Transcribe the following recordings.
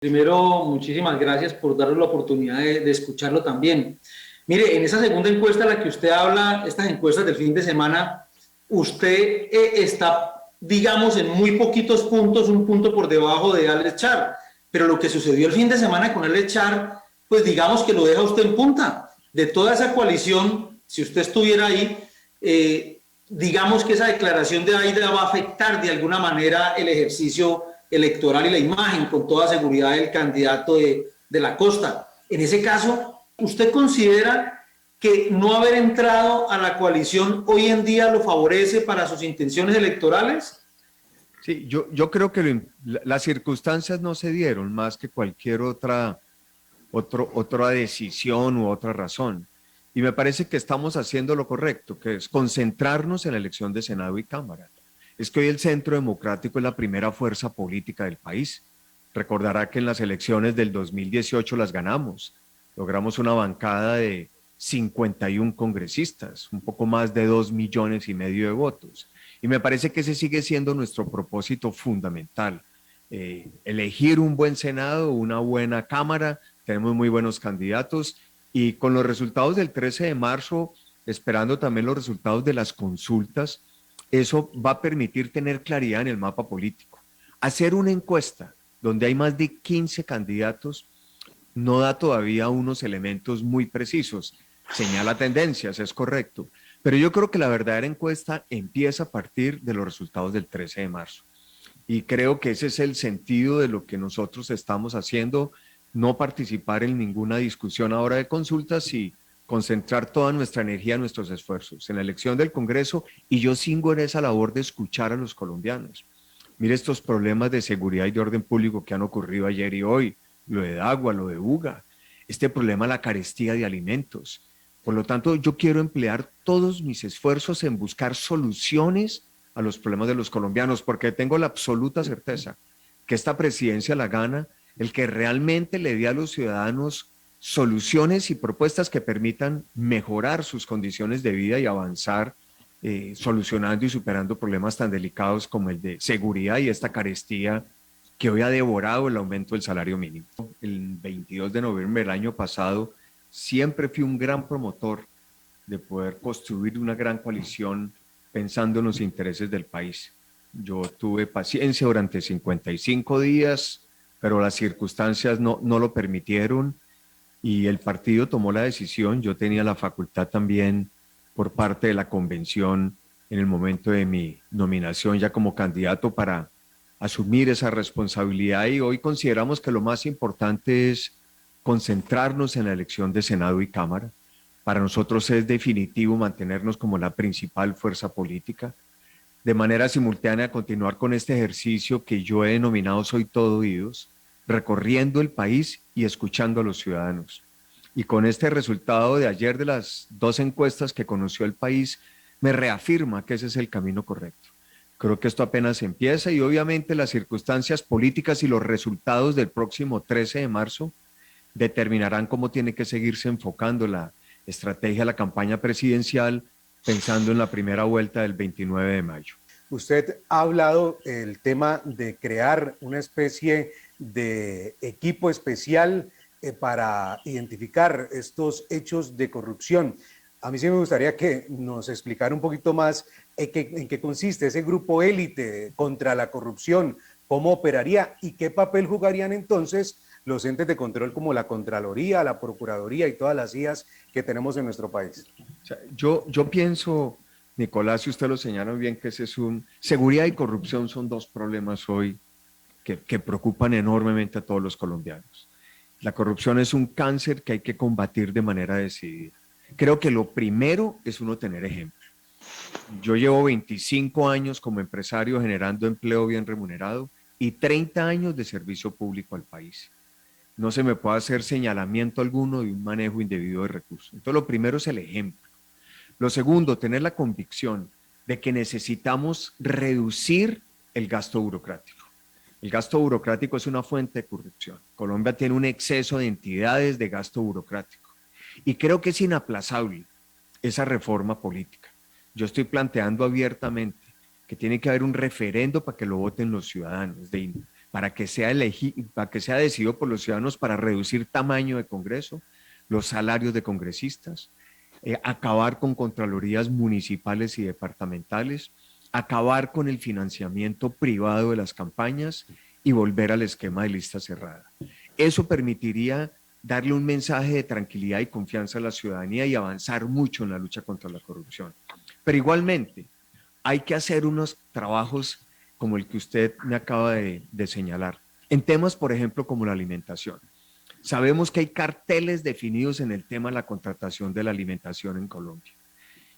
Primero, muchísimas gracias por darnos la oportunidad de escucharlo también. Mire, en esa segunda encuesta a la que usted habla, estas encuestas del fin de semana, usted está, digamos, en muy poquitos puntos, un punto por debajo de Alex Char. Pero lo que sucedió el fin de semana con Alex Char, pues digamos que lo deja usted en punta. De toda esa coalición, si usted estuviera ahí, digamos que esa declaración de Aida va a afectar de alguna manera el ejercicio electoral y la imagen, con toda seguridad, del candidato de la costa. En ese caso, ¿usted considera que no haber entrado a la coalición hoy en día lo favorece para sus intenciones electorales? Sí, yo creo que las circunstancias no se dieron más que cualquier otra decisión u otra razón. Y me parece que estamos haciendo lo correcto, que es concentrarnos en la elección de Senado y Cámara. Es que hoy el Centro Democrático es la primera fuerza política del país. Recordará que en las elecciones del 2018 las ganamos. Logramos una bancada de 51 congresistas, un poco más de 2,5 millones de votos. Y me parece que ese sigue siendo nuestro propósito fundamental. Elegir un buen Senado, una buena Cámara, tenemos muy buenos candidatos y con los resultados del 13 de marzo, esperando también los resultados de las consultas, eso va a permitir tener claridad en el mapa político. Hacer una encuesta donde hay más de 15 candidatos no da todavía unos elementos muy precisos. Señala tendencias, es correcto, pero yo creo que la verdadera encuesta empieza a partir de los resultados del 13 de marzo. Y creo que ese es el sentido de lo que nosotros estamos haciendo, no participar en ninguna discusión ahora de consultas y concentrar toda nuestra energía, nuestros esfuerzos en la elección del Congreso, y yo sigo en esa labor de escuchar a los colombianos. Mire estos problemas de seguridad y de orden público que han ocurrido ayer y hoy, lo de Dagua, lo de Buga, este problema de la carestía de alimentos. Por lo tanto, yo quiero emplear todos mis esfuerzos en buscar soluciones a los problemas de los colombianos, porque tengo la absoluta certeza que esta presidencia la gana el que realmente le dé a los ciudadanos soluciones y propuestas que permitan mejorar sus condiciones de vida y avanzar solucionando y superando problemas tan delicados como el de seguridad y esta carestía que hoy ha devorado el aumento del salario mínimo. El 22 de noviembre del año pasado siempre fui un gran promotor de poder construir una gran coalición pensando en los intereses del país. Yo tuve paciencia durante 55 días, pero las circunstancias no lo permitieron y el partido tomó la decisión. Yo tenía la facultad también por parte de la convención en el momento de mi nominación ya como candidato para asumir esa responsabilidad y hoy consideramos que lo más importante es concentrarnos en la elección de Senado y Cámara. Para nosotros es definitivo mantenernos como la principal fuerza política. De manera simultánea continuar con este ejercicio que yo he denominado Soy Todo Oídos, recorriendo el país y escuchando a los ciudadanos. Y con este resultado de ayer de las 2 encuestas que conoció el país, me reafirma que ese es el camino correcto. Creo que esto apenas empieza y obviamente las circunstancias políticas y los resultados del próximo 13 de marzo determinarán cómo tiene que seguirse enfocando la estrategia de la campaña presidencial pensando en la primera vuelta del 29 de mayo. Usted ha hablado del tema de crear una especie de equipo especial para identificar estos hechos de corrupción. A mí sí me gustaría que nos explicara un poquito más en qué consiste ese grupo élite contra la corrupción, cómo operaría y qué papel jugarían entonces los entes de control como la Contraloría, la Procuraduría y todas las IAS que tenemos en nuestro país. O sea, yo pienso, Nicolás, y usted lo señala bien, que ese es seguridad y corrupción son dos problemas hoy que preocupan enormemente a todos los colombianos. La corrupción es un cáncer que hay que combatir de manera decidida. Creo que lo primero es uno tener ejemplo. Yo llevo 25 años como empresario generando empleo bien remunerado y 30 años de servicio público al país. No se me puede hacer señalamiento alguno de un manejo indebido de recursos. Entonces, lo primero es el ejemplo. Lo segundo, tener la convicción de que necesitamos reducir el gasto burocrático. El gasto burocrático es una fuente de corrupción. Colombia tiene un exceso de entidades de gasto burocrático y creo que es inaplazable esa reforma política. Yo estoy planteando abiertamente que tiene que haber un referendo para que lo voten los ciudadanos, para que sea decidido por los ciudadanos para reducir tamaño de Congreso, los salarios de congresistas, acabar con contralorías municipales y departamentales, acabar con el financiamiento privado de las campañas y volver al esquema de lista cerrada. Eso permitiría darle un mensaje de tranquilidad y confianza a la ciudadanía y avanzar mucho en la lucha contra la corrupción. Pero igualmente, hay que hacer unos trabajos como el que usted me acaba de señalar, en temas, por ejemplo, como la alimentación. Sabemos que hay carteles definidos en el tema de la contratación de la alimentación en Colombia.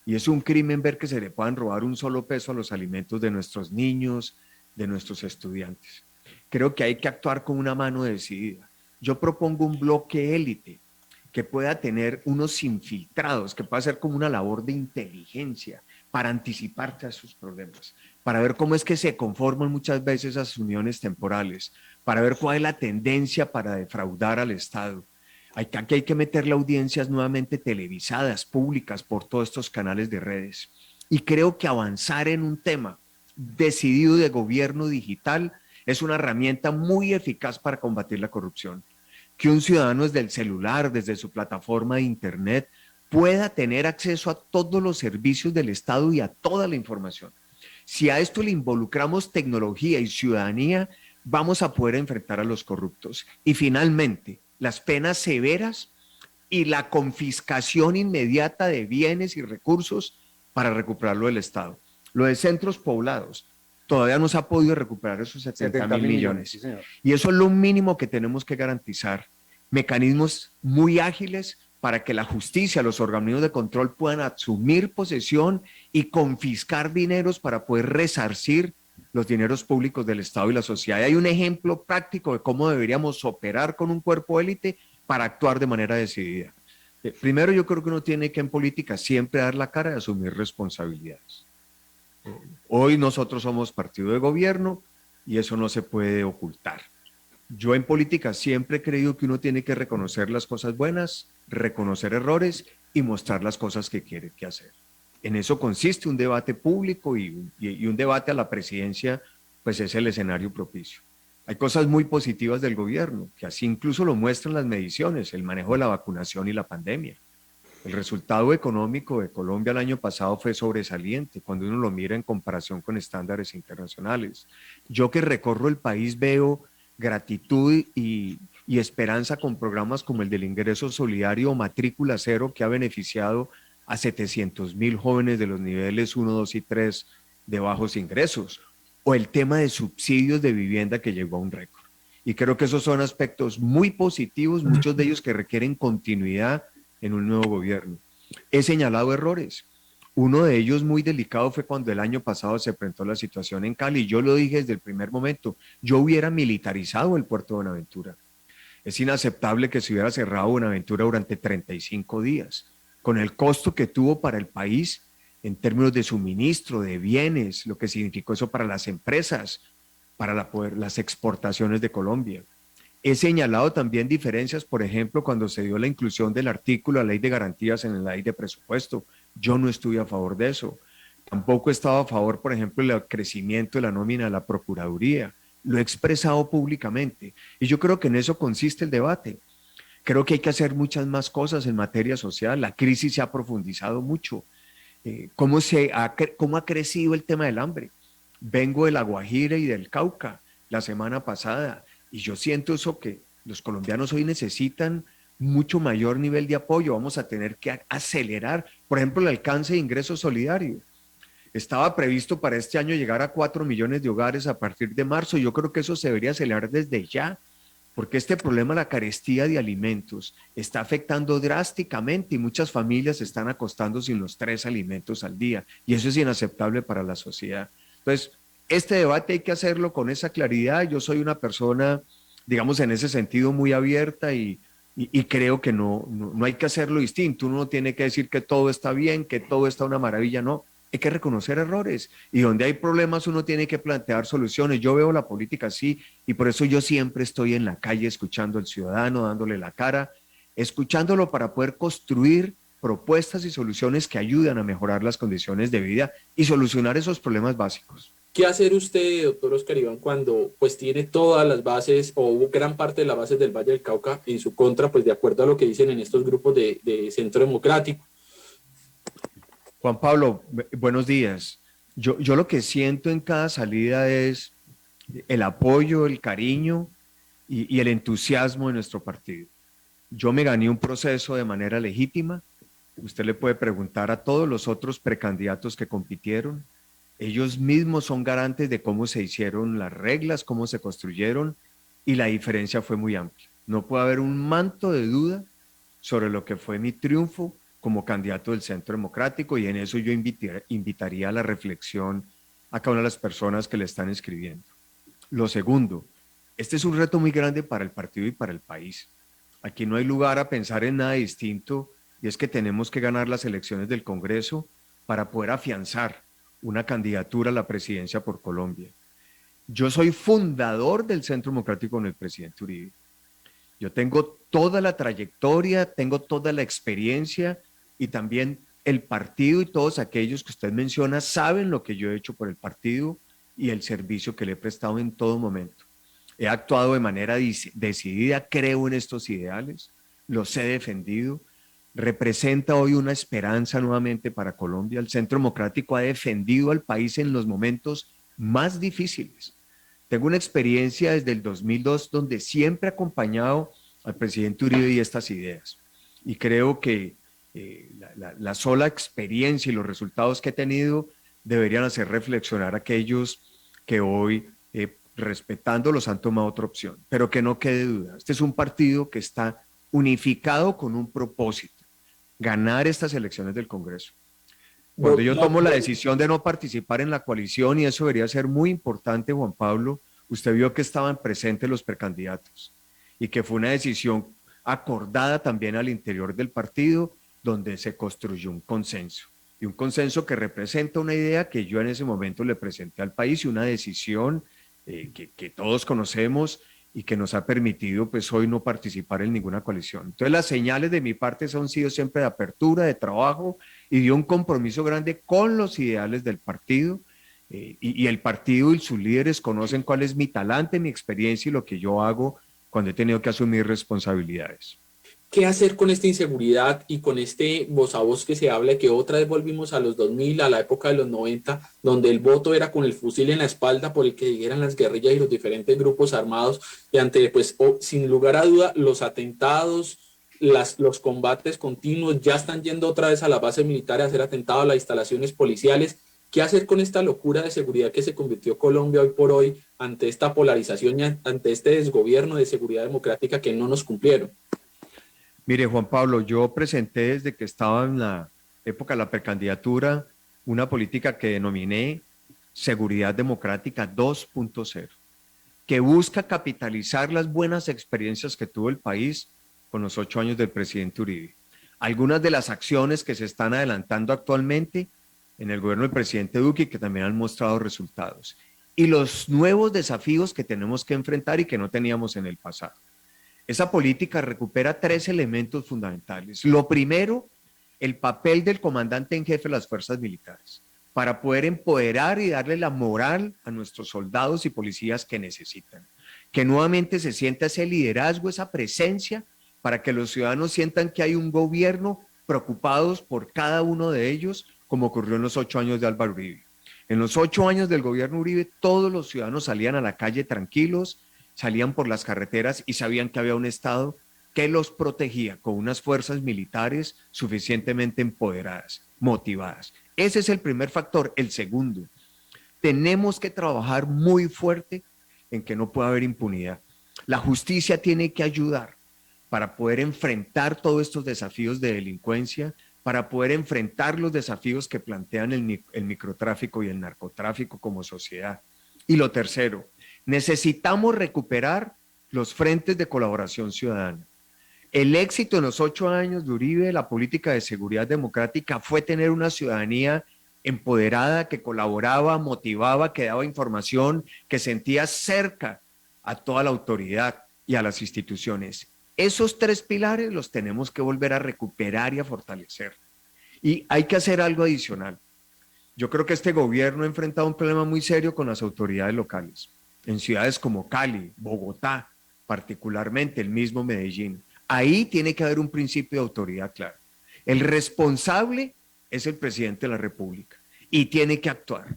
Y es un crimen ver que se le puedan robar un solo peso a los alimentos de nuestros niños, de nuestros estudiantes. Creo que hay que actuar con una mano decidida. Yo propongo un bloque élite que pueda tener unos infiltrados, que pueda hacer como una labor de inteligencia para anticiparse a esos problemas, para ver cómo es que se conforman muchas veces esas uniones temporales, para ver cuál es la tendencia para defraudar al Estado. Aquí hay que meterle audiencias nuevamente televisadas, públicas, por todos estos canales de redes. Y creo que avanzar en un tema decidido de gobierno digital es una herramienta muy eficaz para combatir la corrupción. Que un ciudadano desde el celular, desde su plataforma de internet, pueda tener acceso a todos los servicios del Estado y a toda la información. Si a esto le involucramos tecnología y ciudadanía, vamos a poder enfrentar a los corruptos. Y finalmente, las penas severas y la confiscación inmediata de bienes y recursos para recuperarlo del Estado. Lo de centros poblados, todavía no se ha podido recuperar esos 70.000 millones. Sí, y eso es lo mínimo que tenemos que garantizar. Mecanismos muy ágiles para que la justicia, los organismos de control puedan asumir posesión y confiscar dineros para poder resarcir los dineros públicos del Estado y la sociedad. Y hay un ejemplo práctico de cómo deberíamos operar con un cuerpo élite para actuar de manera decidida. Primero, yo creo que uno tiene que en política siempre dar la cara y asumir responsabilidades. Hoy nosotros somos partido de gobierno y eso no se puede ocultar. Yo en política siempre he creído que uno tiene que reconocer las cosas buenas, reconocer errores y mostrar las cosas que quiere que hacer. En eso consiste un debate público y un debate a la presidencia, pues es el escenario propicio. Hay cosas muy positivas del gobierno, que así incluso lo muestran las mediciones, el manejo de la vacunación y la pandemia. El resultado económico de Colombia el año pasado fue sobresaliente cuando uno lo mira en comparación con estándares internacionales. Yo que recorro el país veo gratitud y esperanza con programas como el del ingreso solidario o matrícula cero, que ha beneficiado a 700.000 jóvenes de los niveles 1, 2 y 3 de bajos ingresos, o el tema de subsidios de vivienda que llegó a un récord. Y creo que esos son aspectos muy positivos, muchos de ellos que requieren continuidad en un nuevo gobierno. He señalado errores. Uno de ellos muy delicado fue cuando el año pasado se presentó la situación en Cali. Yo lo dije desde el primer momento, yo hubiera militarizado el puerto de Buenaventura. Es inaceptable que se hubiera cerrado Buenaventura durante 35 días, con el costo que tuvo para el país en términos de suministro, de bienes, lo que significó eso para las empresas, para las exportaciones de Colombia. He señalado también diferencias, por ejemplo, cuando se dio la inclusión del artículo de la Ley de Garantías en la Ley de Presupuesto. Yo no estuve a favor de eso. Tampoco he estado a favor, por ejemplo, del crecimiento de la nómina de la Procuraduría. Lo he expresado públicamente. Y yo creo que en eso consiste el debate. Creo que hay que hacer muchas más cosas en materia social. La crisis se ha profundizado mucho. ¿Cómo ha crecido el tema del hambre? Vengo de La Guajira y del Cauca la semana pasada y yo siento eso, que los colombianos hoy necesitan mucho mayor nivel de apoyo. Vamos a tener que acelerar, por ejemplo, el alcance de ingreso solidario. Estaba previsto para este año llegar a 4 millones de hogares a partir de marzo. Yo creo que eso se debería acelerar desde ya, porque este problema, la carestía de alimentos, está afectando drásticamente y muchas familias se están acostando sin los 3 alimentos al día y eso es inaceptable para la sociedad. Entonces, este debate hay que hacerlo con esa claridad. Yo soy una persona, digamos, en ese sentido muy abierta y creo que no hay que hacerlo distinto. Uno no tiene que decir que todo está bien, que todo está una maravilla, no. Hay que reconocer errores y donde hay problemas uno tiene que plantear soluciones. Yo veo la política así y por eso yo siempre estoy en la calle escuchando al ciudadano, dándole la cara, escuchándolo para poder construir propuestas y soluciones que ayudan a mejorar las condiciones de vida y solucionar esos problemas básicos. ¿Qué hacer usted, doctor Oscar Iván, cuando pues tiene todas las bases o gran parte de las bases del Valle del Cauca en su contra, pues de acuerdo a lo que dicen en estos grupos de Centro Democrático? Juan Pablo, buenos días. Yo lo que siento en cada salida es el apoyo, el cariño y el entusiasmo de nuestro partido. Yo me gané un proceso de manera legítima. Usted le puede preguntar a todos los otros precandidatos que compitieron. Ellos mismos son garantes de cómo se hicieron las reglas, cómo se construyeron, y la diferencia fue muy amplia. No puede haber un manto de duda sobre lo que fue mi triunfo como candidato del Centro Democrático, y en eso yo invitaría a la reflexión a cada una de las personas que le están escribiendo. Lo segundo, este es un reto muy grande para el partido y para el país. Aquí no hay lugar a pensar en nada distinto, y es que tenemos que ganar las elecciones del Congreso para poder afianzar una candidatura a la presidencia por Colombia. Yo soy fundador del Centro Democrático con el presidente Uribe. Yo tengo toda la trayectoria, tengo toda la experiencia, y también el partido y todos aquellos que usted menciona saben lo que yo he hecho por el partido y el servicio que le he prestado en todo momento. He actuado de manera decidida, creo en estos ideales, los he defendido. Representa hoy una esperanza nuevamente para Colombia. El Centro Democrático ha defendido al país en los momentos más difíciles. Tengo una experiencia desde el 2002 donde siempre he acompañado al presidente Uribe y estas ideas. Y creo que la sola experiencia y los resultados que he tenido deberían hacer reflexionar a aquellos que hoy, respetándolos, han tomado otra opción. Pero que no quede duda, este es un partido que está unificado con un propósito: ganar estas elecciones del Congreso. Cuando yo tomo la decisión de no participar en la coalición, y eso debería ser muy importante, Juan Pablo, usted vio que estaban presentes los precandidatos y que fue una decisión acordada también al interior del partido, donde se construyó un consenso, y un consenso que representa una idea que yo en ese momento le presenté al país, y una decisión que todos conocemos y que nos ha permitido pues hoy no participar en ninguna coalición. Entonces las señales de mi parte han sido siempre de apertura, de trabajo y de un compromiso grande con los ideales del partido, y el partido y sus líderes conocen cuál es mi talante, mi experiencia y lo que yo hago cuando he tenido que asumir responsabilidades. ¿Qué hacer con esta inseguridad y con este voz a voz que se habla, que otra vez volvimos a los 2000, a la época de los 90, donde el voto era con el fusil en la espalda por el que siguieran las guerrillas y los diferentes grupos armados, y ante, pues, sin lugar a duda, los atentados, los combates continuos, ya están yendo otra vez a la base militar a hacer atentados a las instalaciones policiales? ¿Qué hacer con esta locura de seguridad que se convirtió Colombia hoy por hoy ante esta polarización y ante este desgobierno de seguridad democrática que no nos cumplieron? Mire, Juan Pablo, yo presenté desde que estaba en la época de la precandidatura una política que denominé Seguridad Democrática 2.0, que busca capitalizar las buenas experiencias que tuvo el país con los 8 años del presidente Uribe. Algunas de las acciones que se están adelantando actualmente en el gobierno del presidente Duque, que también han mostrado resultados, y los nuevos desafíos que tenemos que enfrentar y que no teníamos en el pasado. Esa política recupera 3 elementos fundamentales. Lo primero, el papel del comandante en jefe de las fuerzas militares, para poder empoderar y darle la moral a nuestros soldados y policías que necesitan. Que nuevamente se sienta ese liderazgo, esa presencia, para que los ciudadanos sientan que hay un gobierno preocupados por cada uno de ellos, como ocurrió en los 8 años de Álvaro Uribe. En los 8 años del gobierno Uribe, todos los ciudadanos salían a la calle tranquilos, salían por las carreteras y sabían que había un Estado que los protegía con unas fuerzas militares suficientemente empoderadas, motivadas. Ese es el primer factor. El segundo, tenemos que trabajar muy fuerte en que no pueda haber impunidad. La justicia tiene que ayudar para poder enfrentar todos estos desafíos de delincuencia, para poder enfrentar los desafíos que plantean el microtráfico y el narcotráfico como sociedad. Y lo tercero, necesitamos recuperar los frentes de colaboración ciudadana. El éxito en los 8 años de Uribe, la política de seguridad democrática, fue tener una ciudadanía empoderada, que colaboraba, motivaba, que daba información, que sentía cerca a toda la autoridad y a las instituciones. Esos 3 pilares los tenemos que volver a recuperar y a fortalecer. Y hay que hacer algo adicional. Yo creo que este gobierno ha enfrentado un problema muy serio con las autoridades locales, en ciudades como Cali, Bogotá, particularmente el mismo Medellín. Ahí tiene que haber un principio de autoridad claro. El responsable es el presidente de la República y tiene que actuar.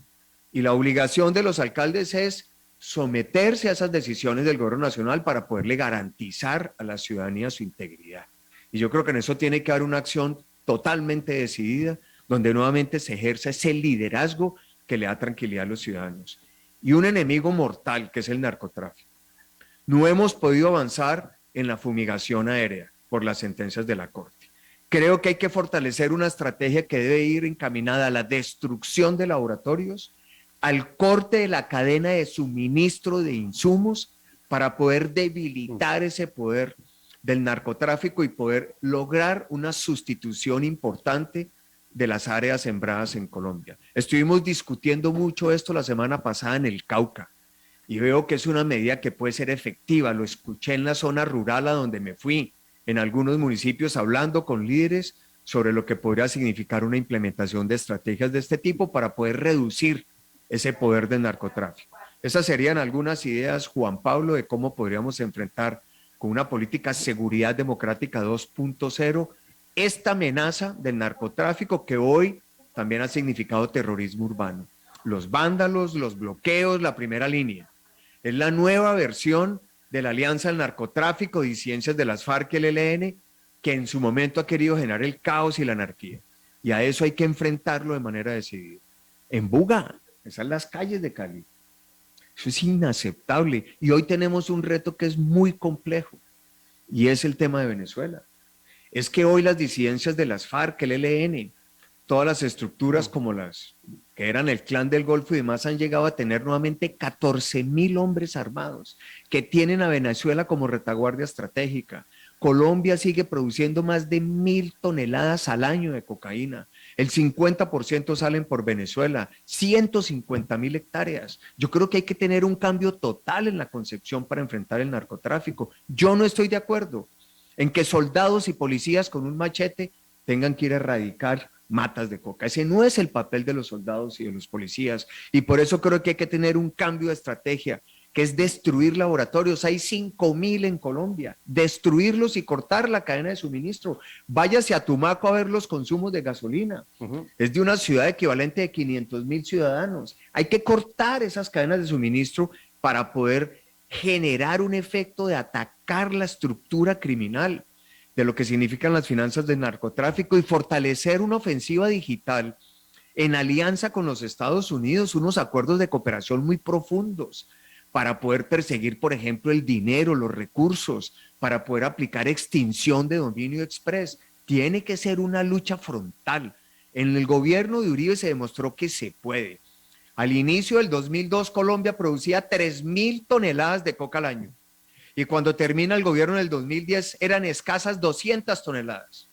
Y la obligación de los alcaldes es someterse a esas decisiones del gobierno nacional para poderle garantizar a la ciudadanía su integridad. Y yo creo que en eso tiene que haber una acción totalmente decidida, donde nuevamente se ejerza ese liderazgo que le da tranquilidad a los ciudadanos. Y un enemigo mortal, que es el narcotráfico. No hemos podido avanzar en la fumigación aérea por las sentencias de la Corte. Creo que hay que fortalecer una estrategia que debe ir encaminada a la destrucción de laboratorios, al corte de la cadena de suministro de insumos para poder debilitar ese poder del narcotráfico y poder lograr una sustitución importante de las áreas sembradas en Colombia. Estuvimos discutiendo mucho esto la semana pasada en el Cauca y veo que es una medida que puede ser efectiva. Lo escuché en la zona rural a donde me fui, en algunos municipios hablando con líderes sobre lo que podría significar una implementación de estrategias de este tipo para poder reducir ese poder del narcotráfico. Esas serían algunas ideas, Juan Pablo, de cómo podríamos enfrentar con una política de seguridad democrática 2.0 esta amenaza del narcotráfico que hoy también ha significado terrorismo urbano. Los vándalos, los bloqueos, la primera línea. Es la nueva versión de la Alianza del Narcotráfico, disidencias de las FARC y el ELN, que en su momento ha querido generar el caos y la anarquía. Y a eso hay que enfrentarlo de manera decidida. En Buga, esas son las calles de Cali. Eso es inaceptable. Y hoy tenemos un reto que es muy complejo, y es el tema de Venezuela. Es que hoy las disidencias de las FARC, el ELN, todas las estructuras como las que eran el Clan del Golfo y demás han llegado a tener nuevamente 14.000 hombres armados que tienen a Venezuela como retaguardia estratégica. Colombia sigue produciendo más de 1.000 toneladas al año de cocaína. El 50% salen por Venezuela, 150.000 hectáreas. Yo creo que hay que tener un cambio total en la concepción para enfrentar el narcotráfico. Yo no estoy de acuerdo en que soldados y policías con un machete tengan que ir a erradicar matas de coca. Ese no es el papel de los soldados y de los policías. Y por eso creo que hay que tener un cambio de estrategia, que es destruir laboratorios. Hay 5.000 en Colombia. Destruirlos y cortar la cadena de suministro. Váyase a Tumaco a ver los consumos de gasolina. Es de una ciudad equivalente de 500.000 ciudadanos. Hay que cortar esas cadenas de suministro para poder generar un efecto de atacar la estructura criminal de lo que significan las finanzas del narcotráfico y fortalecer una ofensiva digital en alianza con los Estados Unidos, unos acuerdos de cooperación muy profundos para poder perseguir, por ejemplo, el dinero, los recursos, para poder aplicar extinción de dominio express. Tiene que ser una lucha frontal. En el gobierno de Uribe se demostró que se puede. Al inicio del 2002, Colombia producía 3.000 toneladas de coca al año. Y cuando termina el gobierno en el 2010, eran escasas 200 toneladas.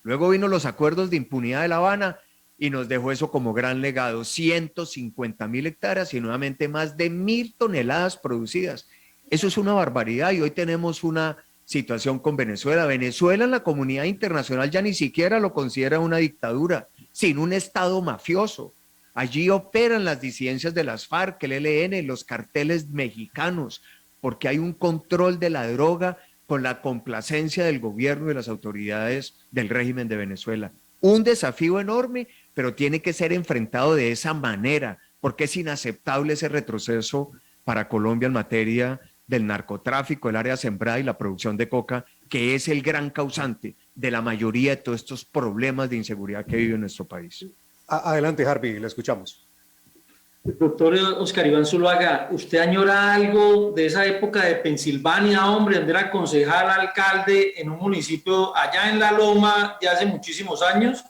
Luego vino los acuerdos de impunidad de La Habana y nos dejó eso como gran legado, 150.000 hectáreas y nuevamente más de 1.000 toneladas producidas. Eso es una barbaridad y hoy tenemos una situación con Venezuela. Venezuela en la comunidad internacional ya ni siquiera lo considera una dictadura, sino un estado mafioso. Allí operan las disidencias de las FARC, el ELN, los carteles mexicanos, porque hay un control de la droga con la complacencia del gobierno y de las autoridades del régimen de Venezuela. Un desafío enorme, pero tiene que ser enfrentado de esa manera, porque es inaceptable ese retroceso para Colombia en materia del narcotráfico, el área sembrada y la producción de coca, que es el gran causante de la mayoría de todos estos problemas de inseguridad que vive nuestro país. Adelante, Harvey, le escuchamos. Doctor Oscar Iván Zuluaga, ¿usted añora algo de esa época de Pensilvania, hombre, donde era concejal, alcalde en un municipio allá en La Loma ya hace muchísimos años?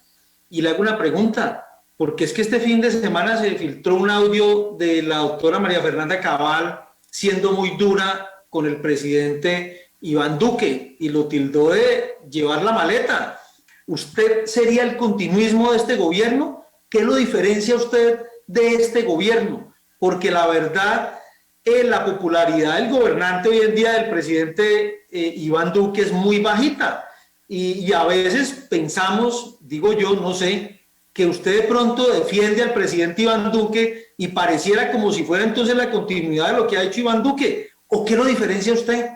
Y le hago una pregunta, porque es que este fin de semana se filtró un audio de la doctora María Fernanda Cabal siendo muy dura con el presidente Iván Duque y lo tildó de llevar la maleta. ¿Usted sería el continuismo de este gobierno? ¿Qué lo diferencia a usted de este gobierno? Porque la verdad, la popularidad del gobernante hoy en día del presidente Iván Duque es muy bajita y a veces pensamos, digo yo, no sé, que usted de pronto defiende al presidente Iván Duque y pareciera como si fuera entonces la continuidad de lo que ha hecho Iván Duque? ¿O qué lo diferencia a usted?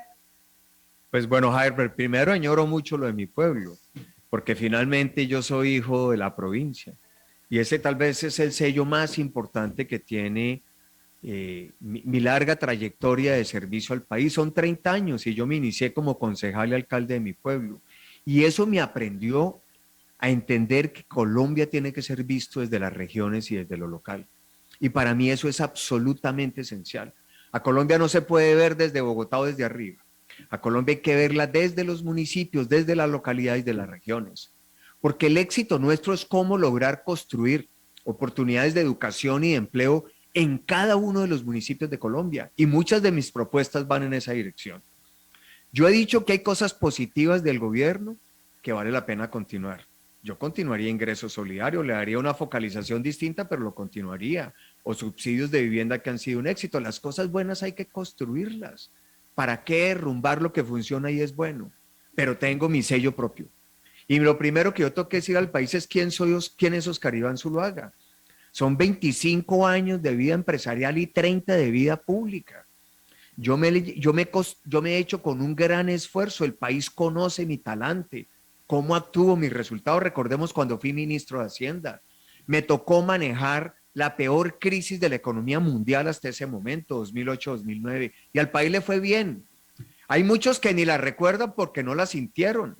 Pues bueno, Javier, primero añoro mucho lo de mi pueblo, porque finalmente yo soy hijo de la provincia y ese tal vez es el sello más importante que tiene mi larga trayectoria de servicio al país. Son 30 años y yo me inicié como concejal y alcalde de mi pueblo y eso me aprendió a entender que Colombia tiene que ser visto desde las regiones y desde lo local. Y para mí eso es absolutamente esencial. A Colombia no se puede ver desde Bogotá o desde arriba. A Colombia hay que verla desde los municipios, desde las localidades de las regiones. Porque el éxito nuestro es cómo lograr construir oportunidades de educación y de empleo en cada uno de los municipios de Colombia. Y muchas de mis propuestas van en esa dirección. Yo he dicho que hay cosas positivas del gobierno que vale la pena continuar. Yo continuaría ingreso solidario, le daría una focalización distinta, pero lo continuaría. O subsidios de vivienda que han sido un éxito. Las cosas buenas hay que construirlas. ¿Para qué derrumbar lo que funciona y es bueno? Pero tengo mi sello propio. Y lo primero que yo tengo que decir al país es quién es Oscar Iván Zuluaga. Son 25 años de vida empresarial y 30 de vida pública. Yo me he hecho con un gran esfuerzo. El país conoce mi talante, cómo actúo, mis resultados. Recordemos cuando fui ministro de Hacienda. Me tocó manejar la peor crisis de la economía mundial hasta ese momento, 2008-2009, y al país le fue bien. Hay muchos que ni la recuerdan porque no la sintieron,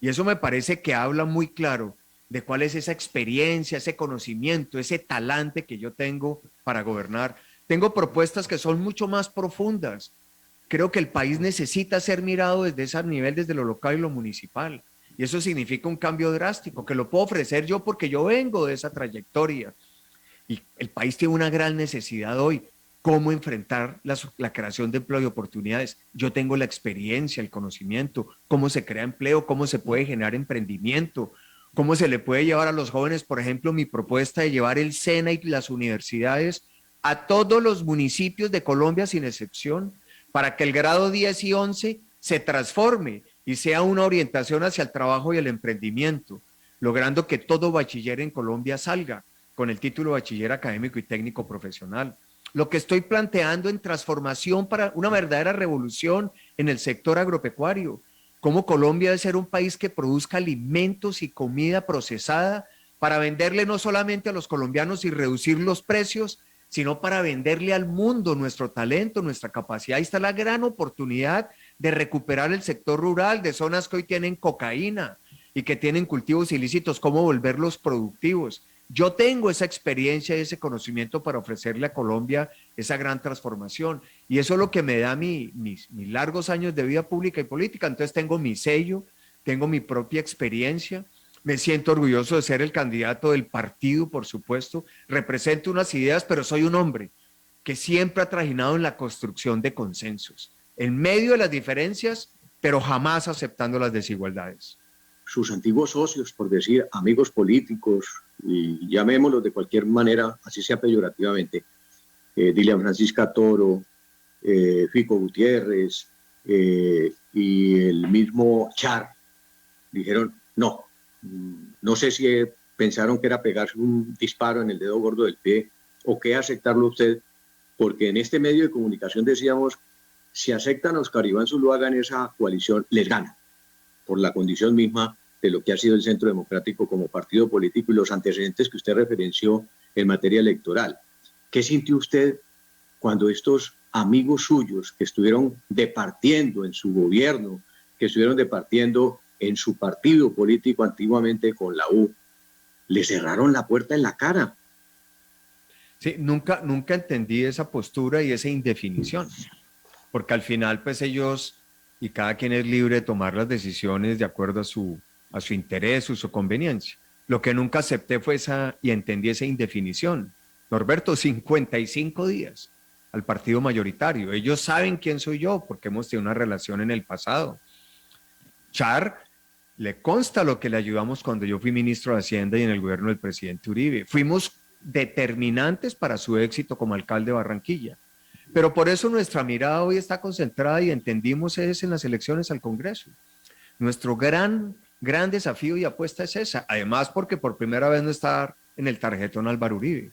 y eso me parece que habla muy claro de cuál es esa experiencia, ese conocimiento, ese talante que yo tengo para gobernar. Tengo propuestas que son mucho más profundas. Creo que el país necesita ser mirado desde ese nivel, desde lo local y lo municipal, y eso significa un cambio drástico, que lo puedo ofrecer yo porque yo vengo de esa trayectoria. Y el país tiene una gran necesidad hoy, cómo enfrentar la creación de empleo y oportunidades. Yo tengo la experiencia, el conocimiento, cómo se crea empleo, cómo se puede generar emprendimiento, cómo se le puede llevar a los jóvenes, por ejemplo, mi propuesta de llevar el SENA y las universidades a todos los municipios de Colombia sin excepción, para que el grado 10 y 11 se transforme y sea una orientación hacia el trabajo y el emprendimiento, logrando que todo bachiller en Colombia salga con el título de bachiller académico y técnico profesional. Lo que estoy planteando en transformación para una verdadera revolución en el sector agropecuario, cómo Colombia debe ser un país que produzca alimentos y comida procesada para venderle no solamente a los colombianos y reducir los precios, sino para venderle al mundo nuestro talento, nuestra capacidad. Ahí está la gran oportunidad de recuperar el sector rural de zonas que hoy tienen cocaína y que tienen cultivos ilícitos, cómo volverlos productivos. Yo tengo esa experiencia y ese conocimiento para ofrecerle a Colombia esa gran transformación y eso es lo que me da mis largos años de vida pública y política. Entonces tengo mi sello, tengo mi propia experiencia, me siento orgulloso de ser el candidato del partido, por supuesto, represento unas ideas, pero soy un hombre que siempre ha trajinado en la construcción de consensos, en medio de las diferencias, pero jamás aceptando las desigualdades. Sus antiguos socios, por decir amigos políticos, y llamémoslos de cualquier manera, así sea peyorativamente, Dilian Francisca Toro, Fico Gutiérrez y el mismo Char, dijeron no, no sé si pensaron que era pegarse un disparo en el dedo gordo del pie o que aceptarlo usted, porque en este medio de comunicación decíamos, si aceptan a Oscar Iván Zuluaga en esa coalición, les gana, por la condición misma de lo que ha sido el Centro Democrático como partido político y los antecedentes que usted referenció en materia electoral. ¿Qué sintió usted cuando estos amigos suyos que estuvieron departiendo en su gobierno, que estuvieron departiendo en su partido político antiguamente con la U, le cerraron la puerta en la cara? Sí, nunca entendí esa postura y esa indefinición, porque al final pues ellos, y cada quien es libre de tomar las decisiones de acuerdo a su interés o su conveniencia. Lo que nunca acepté fue y entendí esa indefinición. Norberto, 55 días al partido mayoritario. Ellos saben quién soy yo porque hemos tenido una relación en el pasado. Char, le consta lo que le ayudamos cuando yo fui ministro de Hacienda y en el gobierno del presidente Uribe. Fuimos determinantes para su éxito como alcalde de Barranquilla. Pero por eso nuestra mirada hoy está concentrada y entendimos es en las elecciones al Congreso. gran desafío y apuesta es esa. Además, porque por primera vez no está en el tarjetón Álvaro Uribe.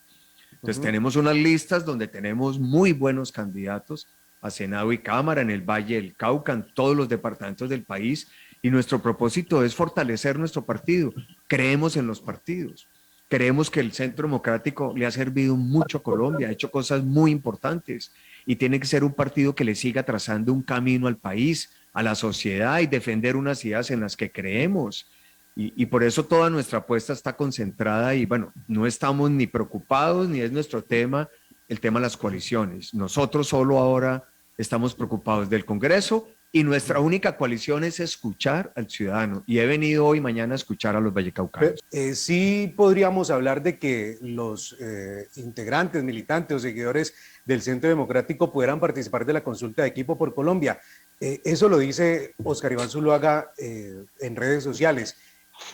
Entonces tenemos unas listas donde tenemos muy buenos candidatos a Senado y Cámara en el Valle del Cauca, en todos los departamentos del país, y nuestro propósito es fortalecer nuestro partido. Creemos en los partidos. Creemos que el Centro Democrático le ha servido mucho a Colombia, ha hecho cosas muy importantes y tiene que ser un partido que le siga trazando un camino al país, a la sociedad y defender unas ideas en las que creemos. Y por eso toda nuestra apuesta está concentrada y bueno, no estamos ni preocupados ni es nuestro tema el tema de las coaliciones. Nosotros solo ahora estamos preocupados del Congreso y nuestra única coalición es escuchar al ciudadano. Y he venido hoy y mañana a escuchar a los vallecaucanos. Sí podríamos hablar de que los integrantes, militantes o seguidores del Centro Democrático pudieran participar de la consulta de equipo por Colombia. Eso lo dice Óscar Iván Zuluaga en redes sociales.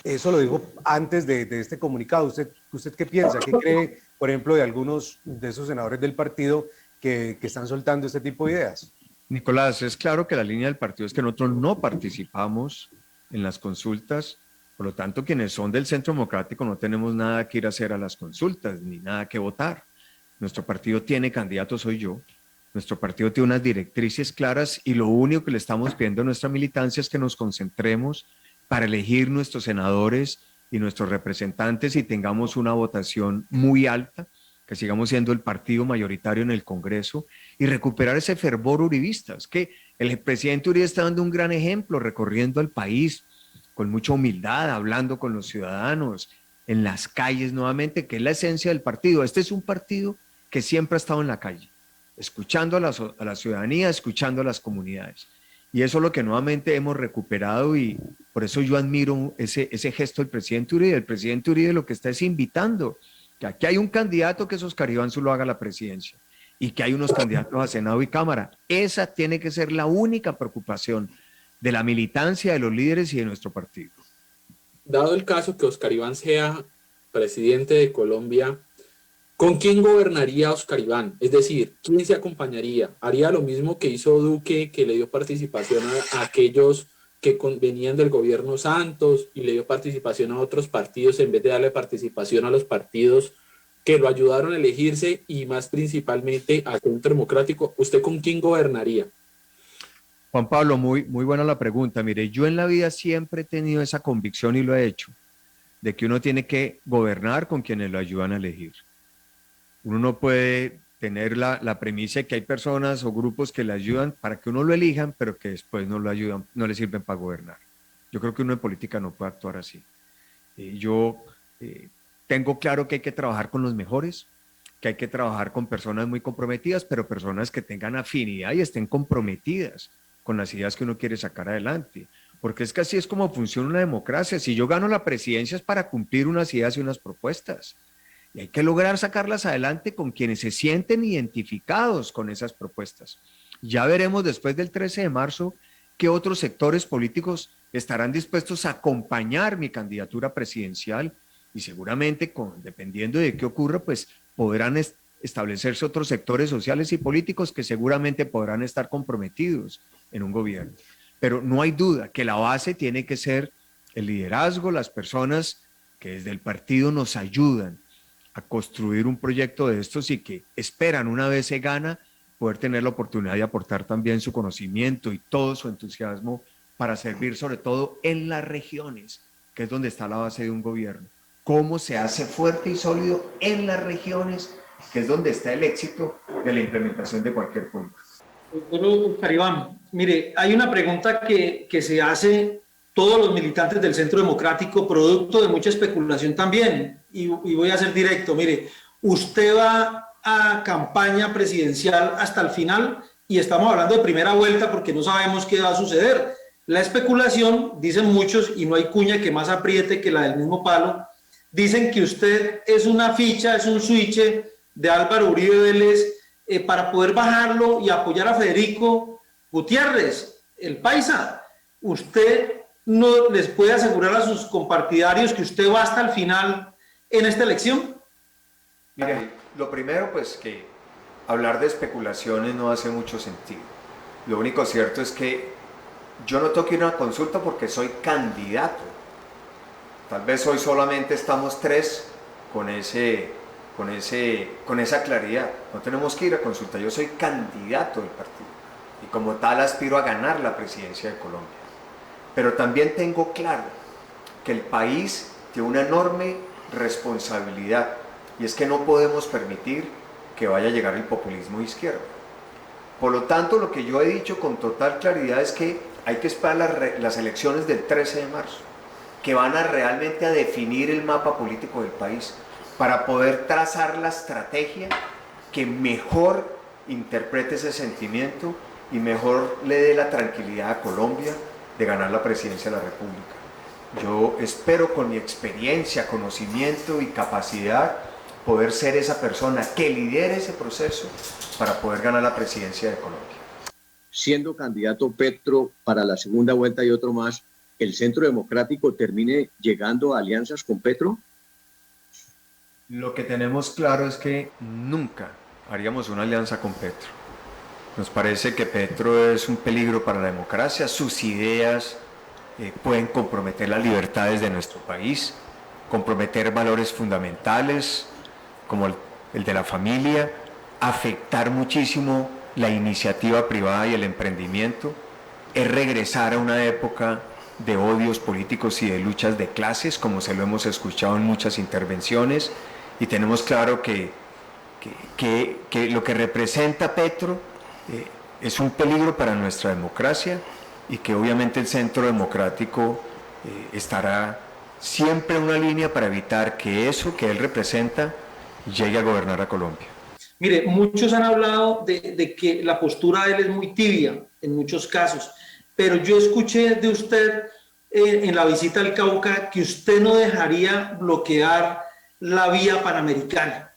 Eso lo dijo antes de este comunicado. ¿Usted qué piensa? ¿Qué cree, por ejemplo, de algunos de esos senadores del partido que están soltando este tipo de ideas? Nicolás, es claro que la línea del partido es que nosotros no participamos en las consultas, por lo tanto, quienes son del Centro Democrático no tenemos nada que ir a hacer a las consultas, ni nada que votar. Nuestro partido tiene candidatos, soy yo. Nuestro partido tiene unas directrices claras y lo único que le estamos pidiendo a nuestra militancia es que nos concentremos para elegir nuestros senadores y nuestros representantes y tengamos una votación muy alta, que sigamos siendo el partido mayoritario en el Congreso y recuperar ese fervor uribista. Es que el presidente Uribe está dando un gran ejemplo, recorriendo el país con mucha humildad, hablando con los ciudadanos, en las calles nuevamente, que es la esencia del partido. Este es un partido que siempre ha estado en la calle, escuchando a la ciudadanía, escuchando a las comunidades. Y eso es lo que nuevamente hemos recuperado y por eso yo admiro ese gesto del presidente Uribe. El presidente Uribe lo que está es invitando que aquí hay un candidato que es Óscar Iván Zuluaga a la presidencia y que hay unos candidatos a Senado y Cámara. Esa tiene que ser la única preocupación de la militancia, de los líderes y de nuestro partido. Dado el caso que Óscar Iván sea presidente de Colombia, ¿con quién gobernaría Óscar Iván? Es decir, ¿quién se acompañaría? ¿Haría lo mismo que hizo Duque, que le dio participación a aquellos que venían del gobierno Santos y le dio participación a otros partidos en vez de darle participación a los partidos que lo ayudaron a elegirse y más principalmente al Centro Democrático? ¿Usted con quién gobernaría? Juan Pablo, muy buena la pregunta. Mire, yo en la vida siempre he tenido esa convicción y lo he hecho, de que uno tiene que gobernar con quienes lo ayudan a elegir. Uno no puede tener la premisa de que hay personas o grupos que le ayudan para que uno lo elijan, pero que después no lo ayudan, no le sirven para gobernar. Yo creo que uno en política no puede actuar así. Yo tengo claro que hay que trabajar con los mejores, que hay que trabajar con personas muy comprometidas, pero personas que tengan afinidad y estén comprometidas con las ideas que uno quiere sacar adelante. Porque es que así es como funciona una democracia. Si yo gano la presidencia es para cumplir unas ideas y unas propuestas. Y hay que lograr sacarlas adelante con quienes se sienten identificados con esas propuestas. Ya veremos después del 13 de marzo qué otros sectores políticos estarán dispuestos a acompañar mi candidatura presidencial y seguramente, dependiendo de qué ocurra, pues podrán establecerse otros sectores sociales y políticos que seguramente podrán estar comprometidos en un gobierno. Pero no hay duda que la base tiene que ser el liderazgo, las personas que desde el partido nos ayudan a construir un proyecto de estos y que esperan, una vez se gana, poder tener la oportunidad de aportar también su conocimiento y todo su entusiasmo para servir sobre todo en las regiones, que es donde está la base de un gobierno. Cómo se hace fuerte y sólido en las regiones, que es donde está el éxito de la implementación de cualquier política. Doctor Óscar Iván, mire, hay una pregunta que se hace todos los militantes del Centro Democrático, producto de mucha especulación también, y voy a ser directo. Mire, usted va a campaña presidencial hasta el final y estamos hablando de primera vuelta porque no sabemos qué va a suceder. La especulación, dicen muchos, y no hay cuña que más apriete que la del mismo palo, dicen que usted es una ficha, es un switch de Álvaro Uribe Vélez para poder bajarlo y apoyar a Federico Gutiérrez, el paisa. ¿Usted no les puede asegurar a sus compartidarios que usted va hasta el final en esta elección? Mire, lo primero, pues que hablar de especulaciones no hace mucho sentido. Lo único cierto es que yo no tengo que ir a una consulta porque soy candidato Tal vez hoy solamente estamos 3 con esa claridad. No tenemos que ir a consulta. Yo soy candidato del partido y como tal aspiro a ganar la presidencia de Colombia. Pero también tengo claro que el país tiene una enorme responsabilidad y es que no podemos permitir que vaya a llegar el populismo de izquierda. Por lo tanto, lo que yo he dicho con total claridad es que hay que esperar las elecciones del 13 de marzo, que van a realmente a definir el mapa político del país, para poder trazar la estrategia que mejor interprete ese sentimiento y mejor le dé la tranquilidad a Colombia de ganar la presidencia de la República. Yo espero con mi experiencia, conocimiento y capacidad poder ser esa persona que lidere ese proceso para poder ganar la presidencia de Colombia. Siendo candidato Petro para la segunda vuelta y otro más, ¿el Centro Democrático termine llegando a alianzas con Petro? Lo que tenemos claro es que nunca haríamos una alianza con Petro. Nos parece que Petro es un peligro para la democracia, sus ideas pueden comprometer las libertades de nuestro país, comprometer valores fundamentales como el de la familia, afectar muchísimo la iniciativa privada y el emprendimiento, es regresar a una época de odios políticos y de luchas de clases, como se lo hemos escuchado en muchas intervenciones, y tenemos claro que lo que representa Petro es un peligro para nuestra democracia y que obviamente el Centro Democrático estará siempre en una línea para evitar que eso que él representa llegue a gobernar a Colombia. Mire, muchos han hablado de que la postura de él es muy tibia en muchos casos, pero yo escuché de usted en la visita al Cauca que usted no dejaría bloquear la vía panamericana.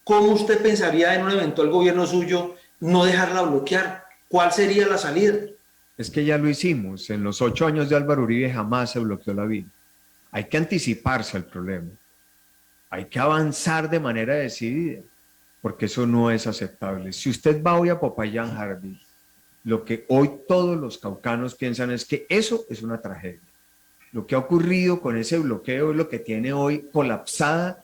¿Cómo usted pensaría en un eventual gobierno suyo no dejarla bloquear? ¿Cuál sería la salida? Es que ya lo hicimos. En los 8 años de Álvaro Uribe jamás se bloqueó la vía. Hay que anticiparse al problema. Hay que avanzar de manera decidida, porque eso no es aceptable. Si usted va hoy a Popayán, Harvey, lo que hoy todos los caucanos piensan es que eso es una tragedia. Lo que ha ocurrido con ese bloqueo es lo que tiene hoy colapsada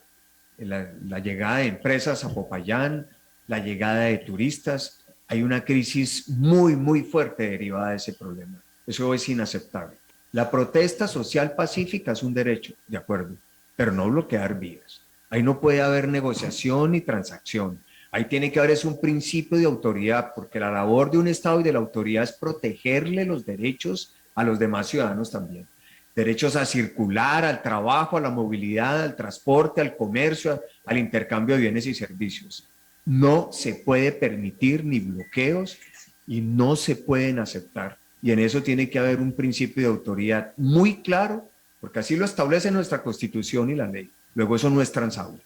la llegada de empresas a Popayán, la llegada de turistas. Hay una crisis muy, muy fuerte derivada de ese problema. Eso es inaceptable. La protesta social pacífica es un derecho, de acuerdo, pero no bloquear vías. Ahí no puede haber negociación ni transacción. Ahí tiene que haber es un principio de autoridad, porque la labor de un Estado y de la autoridad es protegerle los derechos a los demás ciudadanos también. Derechos a circular, al trabajo, a la movilidad, al transporte, al comercio, al intercambio de bienes y servicios. No se puede permitir ni bloqueos y no se pueden aceptar. Y en eso tiene que haber un principio de autoridad muy claro, porque así lo establece nuestra Constitución y la ley. Luego eso no es transable.